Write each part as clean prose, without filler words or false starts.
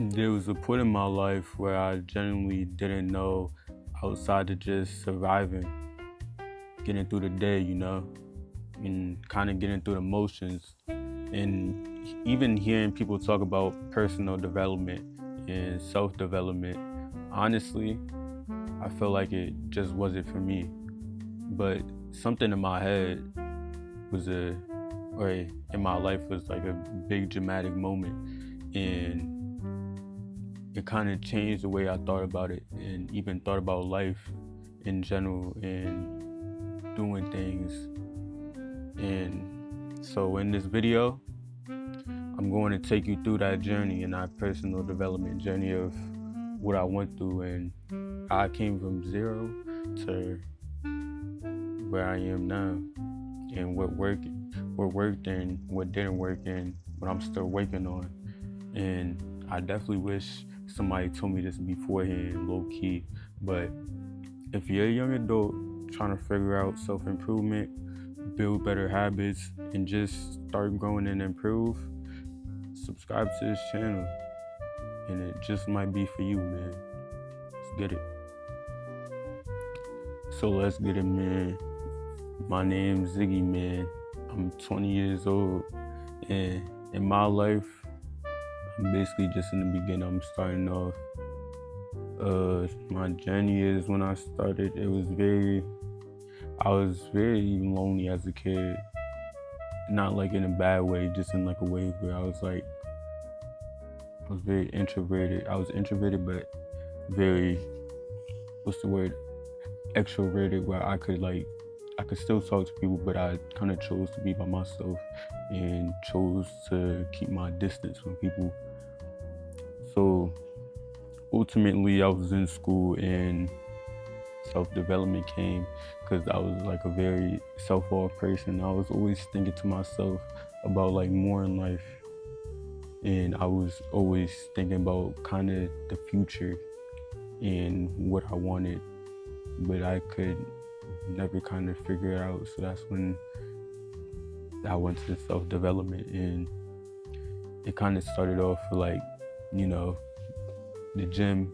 There was a point in my life where I genuinely didn't know outside of just surviving, getting through the day, and kind of getting through the motions. And even hearing people talk about personal development and self-development, honestly, I felt like it just wasn't for me. But something in my head or in my life was like a big dramatic moment. And it kind of changed the way I thought about it and even thought about life in general and doing things. And so in this video, I'm going to take you through that journey and that personal development journey of what I went through and how I came from zero to where I am now, and what worked and what didn't work and what I'm still working on. And I definitely wish somebody told me this beforehand, low key. But if you're a young adult trying to figure out self-improvement, build better habits, and just start growing and improve, subscribe to this channel. And it just might be for you, man. Let's get it. So let's get it, man. My name's Ziggy, man. I'm 20 years old. And in my life, I'm basically just in the beginning. I'm starting off. My journey is when I started, I was very lonely as a kid. Not like in a bad way, just in like a way where I was very introverted. I was introverted, but very, extroverted, where I could still talk to people, but I kind of chose to be by myself and chose to keep my distance from people. So ultimately I was in school and self-development came because I was like a very self-aware person. I was always thinking to myself about like more in life, and I was always thinking about kind of the future and what I wanted, but I could never kind of figure it out. So that's when I went to self-development, and it kind of started off like, the gym,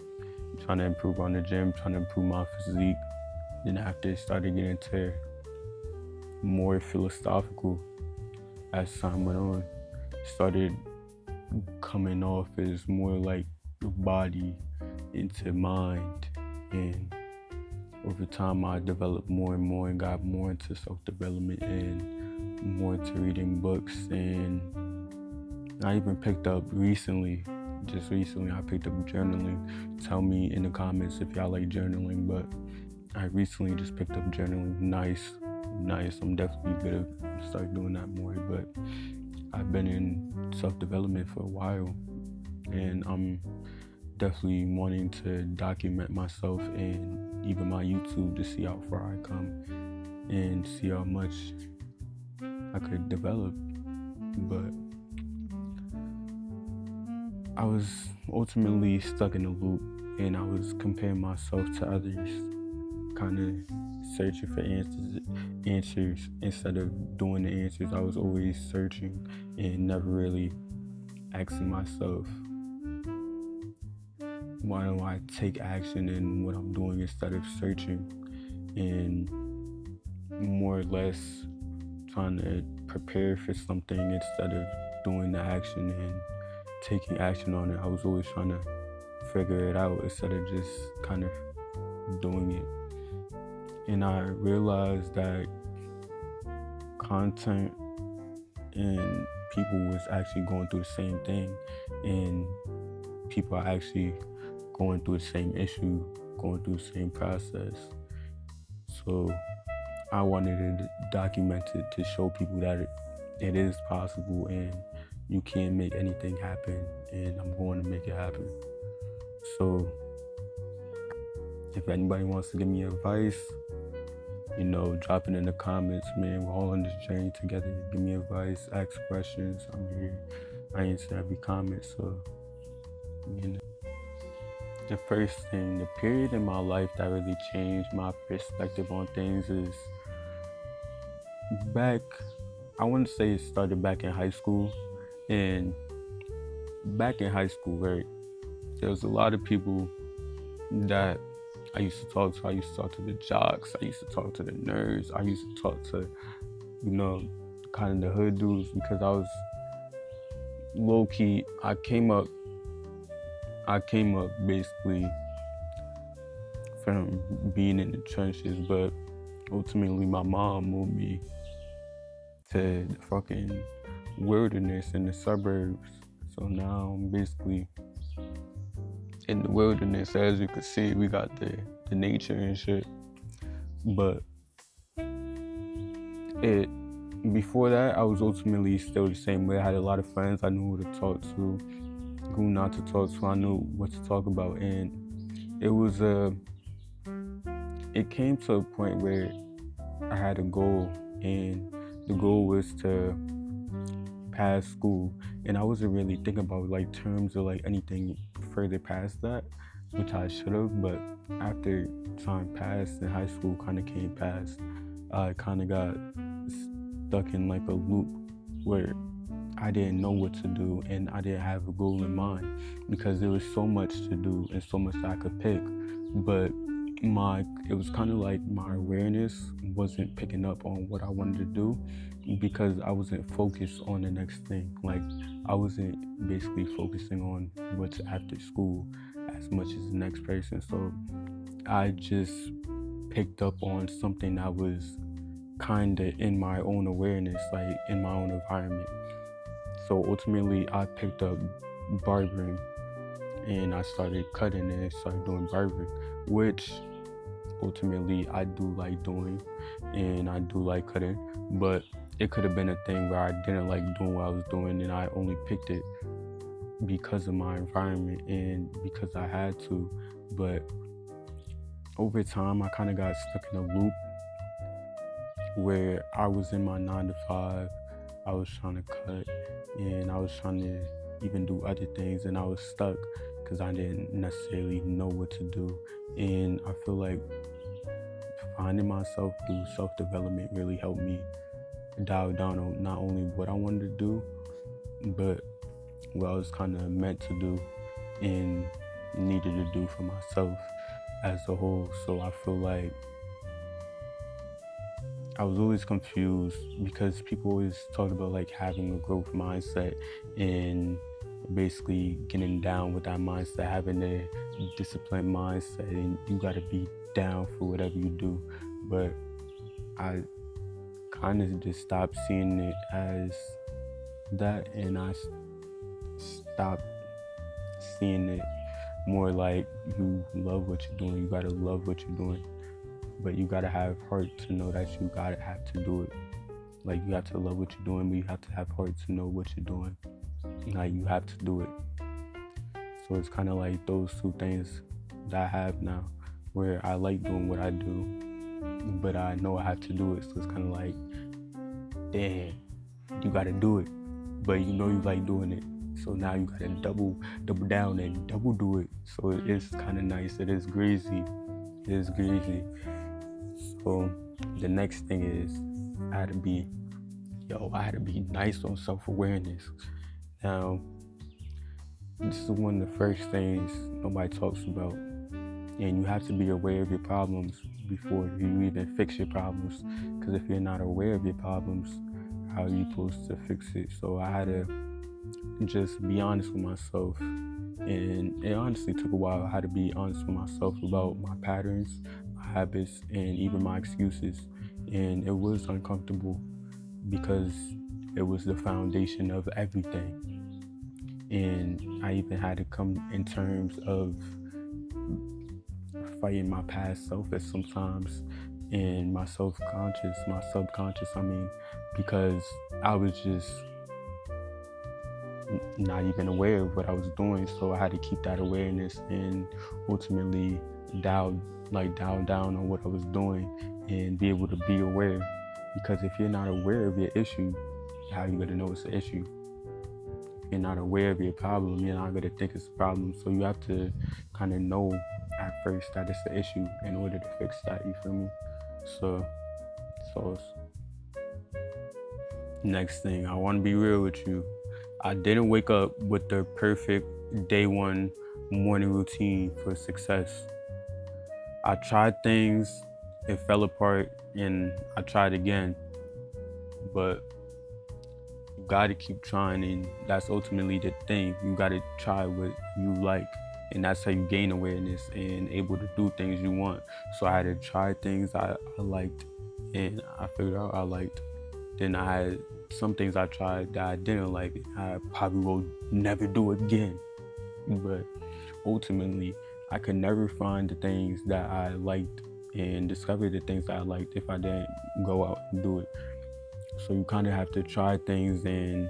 trying to improve on the gym, trying to improve my physique. Then after it started getting into more philosophical as time went on, started coming off as more like body into mind. And over time I developed more and more and got more into self-development and more into reading books. And I even picked up just recently I picked up journaling. Tell me in the comments if y'all like journaling, but I recently just picked up journaling. Nice. I'm definitely gonna start doing that more, but I've been in self-development for a while, and I'm definitely wanting to document myself and even my YouTube to see how far I come and see how much I could develop. But I was ultimately stuck in a loop, and I was comparing myself to others, kind of searching for answers instead of doing the answers. I was always searching and never really asking myself, why don't I take action in what I'm doing instead of searching and more or less trying to prepare for something instead of doing the action and taking action on it. I was always trying to figure it out instead of just kind of doing it. And I realized that content and people was actually going through the same thing, and people are actually going through the same issue, going through the same process. So I wanted to document it to show people that it is possible and you can make anything happen, and I'm going to make it happen. So if anybody wants to give me advice, drop it in the comments, man. We're all on this journey together. Give me advice, ask questions. I'm here. I answer every comment. So, the first thing, the period in my life that really changed my perspective on things is I want to say it started back in high school. And back in high school, right, there's a lot of people that I used to talk to. I used to talk to the jocks. I used to talk to the nerds. I used to talk to, kind of the hood dudes, because I was low key. I came up basically from being in the trenches, but ultimately my mom moved me to the fucking wilderness in the suburbs. So now I'm basically in the wilderness. As you can see, we got the nature and shit. But before that, I was ultimately still the same way. I had a lot of friends. I knew who to talk to, who not to talk to. I knew what to talk about, and it came to a point where I had a goal, and the goal was to pass school, and I wasn't really thinking about like terms or like anything further past that, which I should have. But after time passed and high school kind of came past, I kind of got stuck in like a loop where I didn't know what to do, and I didn't have a goal in mind, because there was so much to do and so much that I could pick. But it was kind of like my awareness wasn't picking up on what I wanted to do, because I wasn't focused on the next thing. Like, I wasn't basically focusing on what's after school as much as the next person. So I just picked up on something that was kind of in my own awareness, like in my own environment. So ultimately I picked up barbering, and I started cutting and started doing barbering, which ultimately I do like doing, and I do like cutting. But it could have been a thing where I didn't like doing what I was doing, and I only picked it because of my environment and because I had to. But over time, I kind of got stuck in a loop where I was in my 9 to 5, I was trying to cut, and I was trying to even do other things, and I was stuck because I didn't necessarily know what to do. And I feel like finding myself through self-development really helped me dial down on not only what I wanted to do, but what I was kind of meant to do and needed to do for myself as a whole. So I feel like I was always confused, because people always talk about like having a growth mindset and basically getting down with that mindset, having a disciplined mindset, and you got to be down for whatever you do. But I kind of just stopped seeing it as that, and I stopped seeing it more like you love what you're doing. You got to love what you're doing, but you gotta have heart to know that you gotta have to do it. Like, you have to love what you're doing, but you have to have heart to know what you're doing. Like, you have to do it. So it's kind of like those two things that I have now, where I like doing what I do, but I know I have to do it. So it's kind of like, damn, you gotta do it, but you know you like doing it. So now you gotta double down and double do it. So it's kind of nice. It is greasy. So the next thing is I had to be nice on self-awareness. Now, this is one of the first things nobody talks about, and you have to be aware of your problems before you even fix your problems, because if you're not aware of your problems, how are you supposed to fix it? So I had to just be honest with myself, and it honestly took a while. I had to be honest with myself about my patterns, my habits, and even my excuses. And it was uncomfortable, because it was the foundation of everything. And I even had to come in terms of fighting my past self at sometimes, and my subconscious, because I was just not even aware of what I was doing. So I had to keep that awareness and ultimately dial down on what I was doing and be able to be aware. Because if you're not aware of your issue, how are you going to know it's an issue? If you're not aware of your problem, you're not going to think it's a problem. So you have to kind of know at first that it's an issue in order to fix that, you feel me? So next thing, I want to be real with you. I didn't wake up with the perfect day one morning routine for success. I tried things, it fell apart, and I tried again. But you gotta keep trying, and that's ultimately the thing. You gotta try what you like, and that's how you gain awareness and able to do things you want. So I had to try things I liked, and I figured out I liked. Then I had some things I tried that I didn't like. I probably will never do again. But ultimately, I could never find the things that I liked and discover the things that I liked if I didn't go out and do it. So you kind of have to try things, and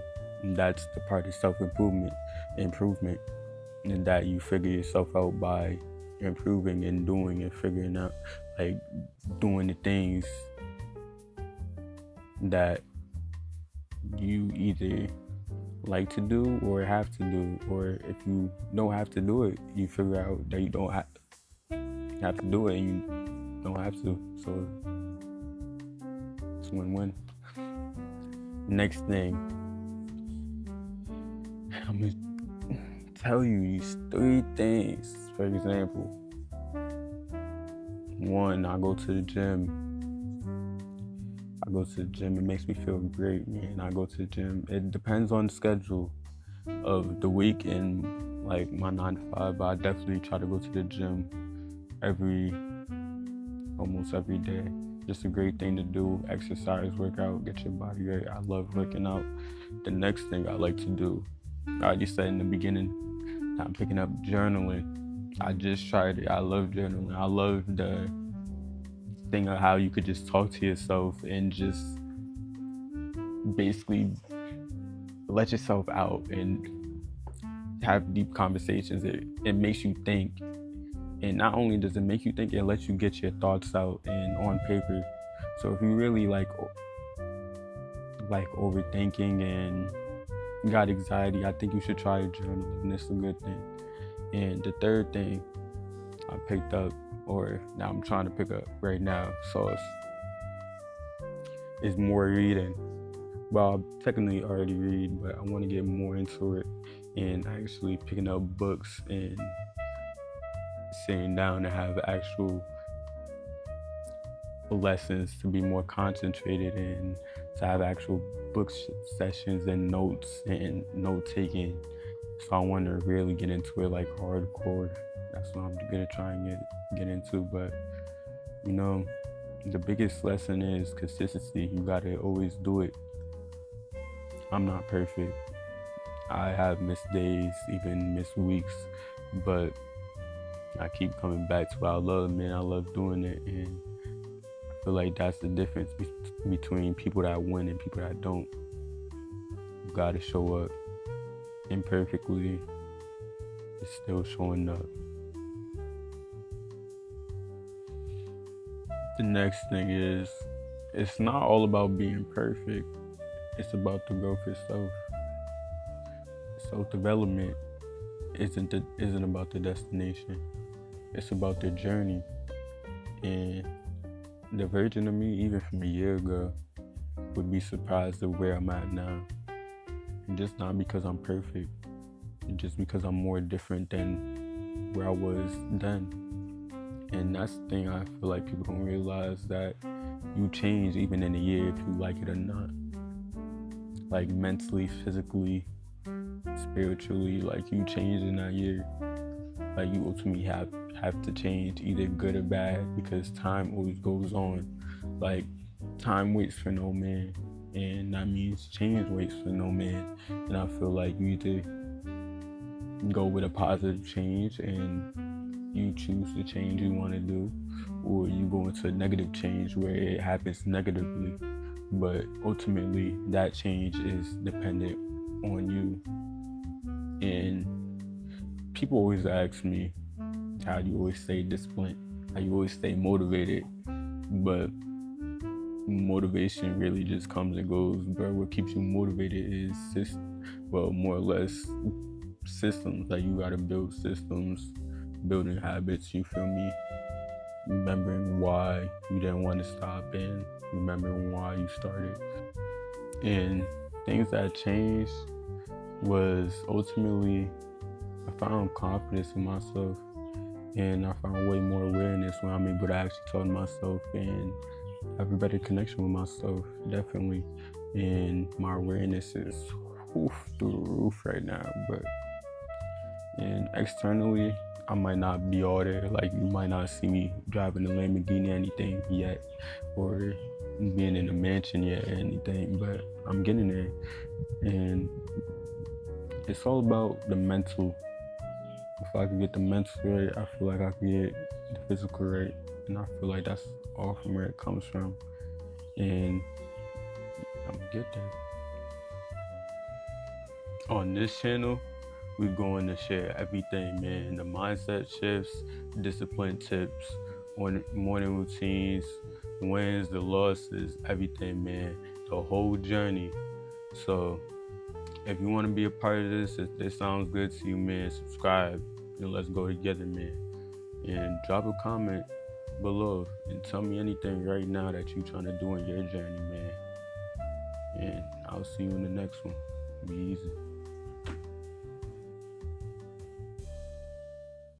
that's the part of self-improvement, and that you figure yourself out by improving and doing and figuring out, like doing the things that you either like to do or have to do, or if you don't have to do it, you figure out that you don't have to do it and you don't have to. So it's win-win. Next thing, I'm gonna tell you these 3 things. For example, 1, I go to the gym. It makes me feel great, man. I go to the gym. It depends on the schedule of the week and like my 9 to 5, but I definitely try to go to the gym almost every day. Just a great thing to do. Exercise, work out, get your body right. I love working out. The next thing I like to do, I already said in the beginning, I'm picking up journaling. I just tried it. I love journaling. I love the thing of how you could just talk to yourself and just basically let yourself out and have deep conversations. It makes you think, and not only does it make you think, it lets you get your thoughts out and on paper. So if you really like overthinking and got anxiety, I think you should try journaling, and it's a good thing. And the third thing I picked up, or now I'm trying to pick up right now, so it's more reading. Well, I technically already read, but I want to get more into it and actually picking up books and sitting down to have actual lessons, to be more concentrated and to have actual book sessions and notes and note taking. So I want to really get into it like hardcore. That's what I'm gonna try and get into. But the biggest lesson is consistency. You gotta always do it. I'm not perfect. I have missed days, even missed weeks, but I keep coming back to what I love, man. I love doing it, and I feel like that's the difference between people that win and people that don't. You gotta show up imperfectly. It's still showing up. The next thing is, it's not all about being perfect. It's about the growth itself. Self-development isn't about the destination. It's about the journey. And the version of me, even from a year ago, would be surprised at where I'm at now. And just not because I'm perfect, just because I'm more different than where I was then. And that's the thing I feel like people don't realize, that you change even in a year if you like it or not. Like mentally, physically, spiritually, like you change in that year. Like you ultimately have to change, either good or bad, because time always goes on. Like time waits for no man, and that means change waits for no man. And I feel like you either go with a positive change and you choose the change you want to do, or you go into a negative change where it happens negatively. But ultimately, that change is dependent on you. And people always ask me, how do you always stay disciplined? How you always stay motivated? But motivation really just comes and goes. But what keeps you motivated is more or less systems. Like you gotta build systems, building habits, you feel me? Remembering why you didn't want to stop and remembering why you started. And things that changed was ultimately a found confidence in myself, and I found way more awareness when I'm able to actually talk to myself and have a better connection with myself, definitely. And my awareness is through the roof right now. And externally, I might not be all there. Like, you might not see me driving a Lamborghini or anything yet, or being in a mansion yet or anything, but I'm getting there. And it's all about the mental. If I could get the mental right, I feel like I could get the physical right. And I feel like that's all from where it comes from. And I'm gonna get there. On this channel, we're going to share everything, man. The mindset shifts, discipline tips, morning routines, wins, the losses, everything, man. The whole journey. So if you want to be a part of this, if this sounds good to you, man, subscribe and let's go together, man. And drop a comment below and tell me anything right now that you're trying to do in your journey, man. And I'll see you in the next one. Be easy.